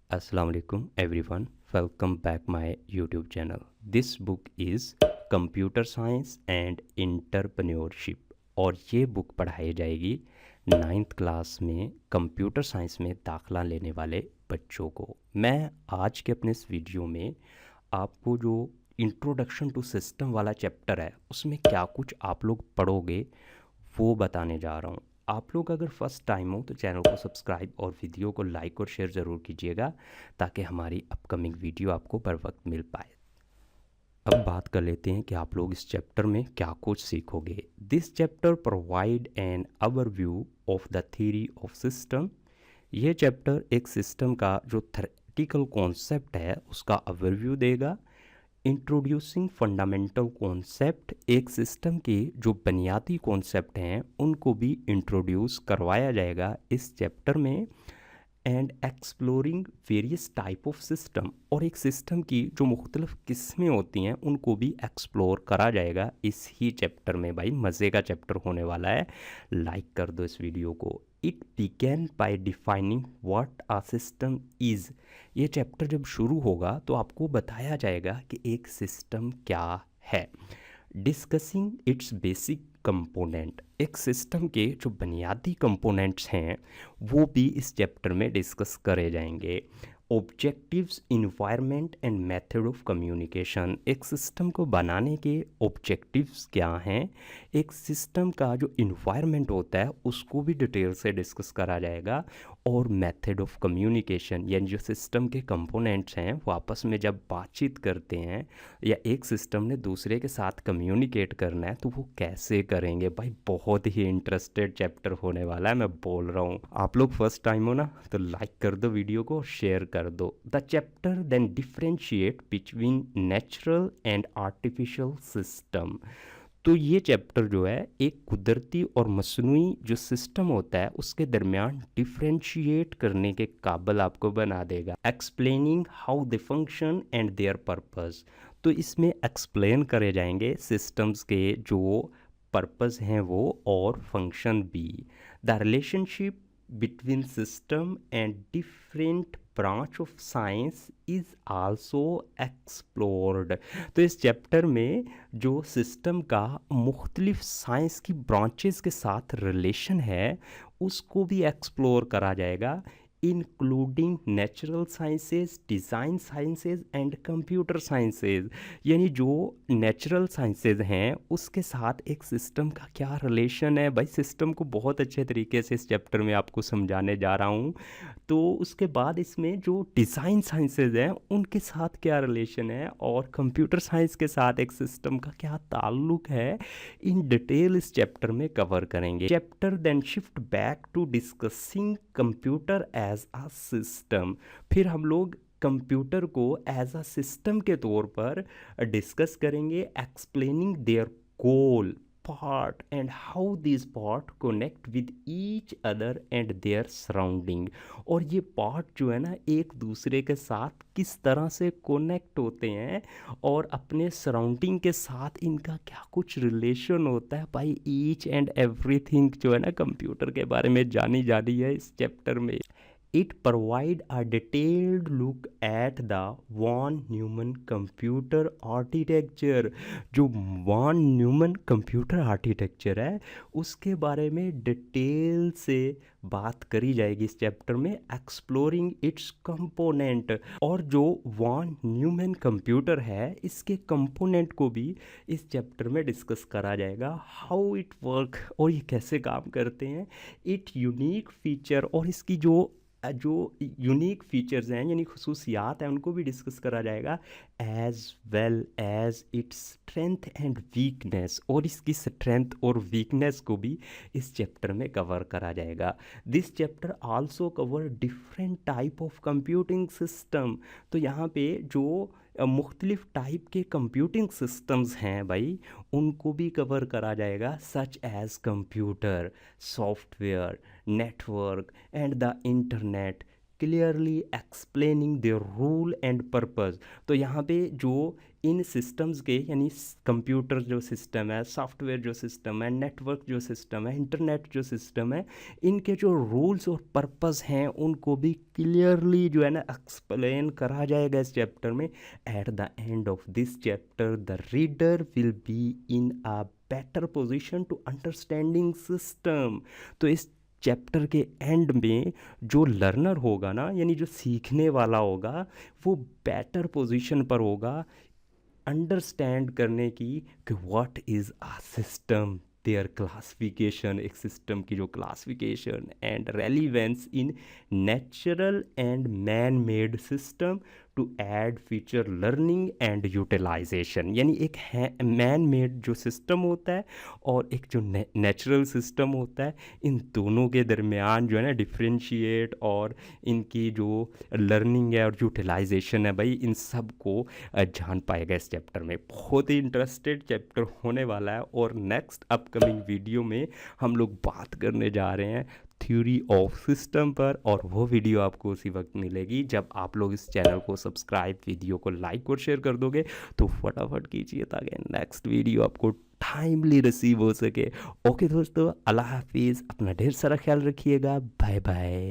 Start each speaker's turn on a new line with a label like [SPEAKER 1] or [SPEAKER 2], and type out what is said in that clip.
[SPEAKER 1] Assalamu alaikum everyone. Welcome back my YouTube channel. This book is Computer Science and Entrepreneurship और ये book पढ़ाई जाएगी 9th class में computer science में दाखला लेने वाले बच्चों को। मैं आज के अपने इस वीडियो में आपको जो इंट्रोडक्शन टू सिस्टम वाला चैप्टर है उसमें क्या कुछ आप लोग पढ़ोगे वो बताने जा रहा हूँ। आप लोग अगर फर्स्ट टाइम हो तो चैनल को सब्सक्राइब और वीडियो को लाइक और शेयर ज़रूर कीजिएगा ताकि हमारी अपकमिंग वीडियो आपको बर वक्त मिल पाए। अब बात कर लेते हैं कि आप लोग इस चैप्टर में क्या कुछ सीखोगे। This chapter provide an overview of the theory of system. ये चैप्टर एक सिस्टम का जो थ्योरेटिकल कॉन्सेप्ट है उसका ओवरव्यू देगा। इंट्रोड्यूसिंग फंडामेंटल कॉन्सेप्ट, एक सिस्टम के जो बुनियादी कॉन्सेप्ट हैं उनको भी इंट्रोड्यूस करवाया जाएगा इस चैप्टर में। And exploring various type of system, और एक सिस्टम की जो मुख्तलिफ किस्में होती हैं उनको भी एक्सप्लोर करा जाएगा इस ही चैप्टर में। भाई मज़े का चैप्टर होने वाला है, लाइक कर दो इस वीडियो को। It began bye defining what a system is. ये चैप्टर जब शुरू होगा तो आपको बताया जाएगा कि एक सिस्टम क्या है। डिस्कसिंग इट्स बेसिक कंपोनेंट, एक सिस्टम के जो बुनियादी कंपोनेंट्स हैं वो भी इस चैप्टर में डिस्कस करे जाएंगे। Objectives, environment and method of communication, एक सिस्टम को बनाने के ऑब्जेक्टिव्स क्या हैं, एक सिस्टम का जो इन्वायरमेंट होता है उसको भी डिटेल से डिस्कस करा जाएगा। और मेथड ऑफ कम्युनिकेशन, यानी जो सिस्टम के कंपोनेंट्स हैं वो आपस में जब बातचीत करते हैं या एक सिस्टम ने दूसरे के साथ कम्युनिकेट करना है तो वो कैसे करेंगे। भाई बहुत ही इंटरेस्टेड चैप्टर होने वाला है, मैं बोल रहा हूँ। आप लोग फर्स्ट टाइम हो ना तो लाइक कर दो वीडियो को, शेयर कर दो। The chapter then differentiate between natural and artificial system. तो ये चैप्टर जो है एक कुदरती और मसनूई जो सिस्टम होता है उसके दरमियान डिफ्रेंशिएट करने के काबिल आपको बना देगा। Explaining how they function and there purpose, तो इसमें एक्सप्लेन करे जाएंगे सिस्टम्स के जो पर्पस हैं वो और फंक्शन भी। The relationship between system and different branch of science is also explored. तो इस चैप्टर में जो सिस्टम का मुख्तलिफ साइंस की ब्रांचेस के साथ रिलेशन है उसको भी एक्सप्लोर करा जाएगा, including natural sciences, design sciences and computer sciences. यानी जो नेचुरल साइंसेज हैं उसके साथ एक सिस्टम का क्या रिलेशन है। भाई सिस्टम को बहुत अच्छे तरीके से इस चैप्टर में आपको समझाने जा रहा हूँ। तो उसके बाद इसमें जो डिज़ाइन साइंसेज हैं उनके साथ क्या रिलेशन है और कंप्यूटर साइंस के साथ एक सिस्टम का क्या ताल्लुक है, इन डिटेल इस चैप्टर में कवर करेंगे। Chapter then shift back to discussing computer as a system. फिर हम लोग कंप्यूटर को एज अ सिस्टम के तौर पर डिस्कस करेंगे, explaining there goal, part and how these part connect with each other and their surrounding। और ये पार्ट जो है ना एक दूसरे के साथ किस तरह से कनेक्ट होते हैं और अपने सराउंडिंग के साथ इनका क्या कुछ रिलेशन होता है। भाई ईच एंड एवरीथिंग जो है ना कंप्यूटर के बारे में जानी जानी है इस चैप्टर में। It provide a detailed look at the von Neumann computer architecture. जो वॉन न्यूमन कंप्यूटर आर्किटेक्चर है उसके बारे में डिटेल से बात करी जाएगी इस चैप्टर में, एक्सप्लोरिंग इट्स कंपोनेंट। और जो वॉन न्यूमन कंप्यूटर है इसके कंपोनेंट को भी इस चैप्टर में डिस्कस करा जाएगा, हाउ इट वर्क और ये कैसे काम करते हैं, इट यूनिक फीचर और इसकी जो यूनिक फीचर्स हैं यानी खसूसियात हैं उनको भी डिस्कस करा जाएगा, as well as its strength and weakness और इसकी स्ट्रेंथ और वीकनेस को भी इस चैप्टर में कवर करा जाएगा। This chapter also cover different type of computing system. तो यहाँ पे जो मुख्तलिफ टाइप के कंप्यूटिंग सिस्टम्स हैं भाई उनको भी कवर करा जाएगा, such as computer, software, network and the internet, clearly explaining their rule and purpose. तो यहाँ पे जो इन सिस्टम्स के यानी कंप्यूटर जो सिस्टम है, सॉफ्टवेयर जो सिस्टम है, नेटवर्क जो सिस्टम है, इंटरनेट जो सिस्टम है, इनके जो रूल्स और पर्पस हैं उनको भी क्लियरली जो है ना एक्सप्लेन करा जाएगा इस चैप्टर में। At the end of this chapter the reader will be in a better position to understanding system. तो इस चैप्टर के एंड में जो लर्नर होगा ना, यानी जो सीखने वाला होगा, वो बेटर पोजीशन पर होगा अंडरस्टैंड करने की कि what is a system, their classification, एक सिस्टम की जो classification and relevance in natural and man made system to aid feature learning and utilization. यानी एक मैन मेड जो सिस्टम होता है और एक जो नेचुरल सिस्टम होता है, इन दोनों के दरमियान जो है ना डिफ्रेंशिएट और इनकी जो लर्निंग है और यूटिलाइजेशन है भाई, इन सब को जान पाएगा इस चैप्टर में। बहुत ही इंटरेस्टेड चैप्टर होने वाला है। और नेक्स्ट अपकमिंग वीडियो में हम लोग बात करने जा रहे हैं थ्योरी ऑफ सिस्टम पर, और वो वीडियो आपको उसी वक्त मिलेगी जब आप लोग इस चैनल को सब्सक्राइब, वीडियो को लाइक और शेयर कर दोगे। तो फटाफट कीजिए ताकि नेक्स्ट वीडियो आपको टाइमली रिसीव हो सके। ओके दोस्तों, अल्लाह हाफिज़, अपना ढेर सारा ख्याल रखिएगा, बाय बाय।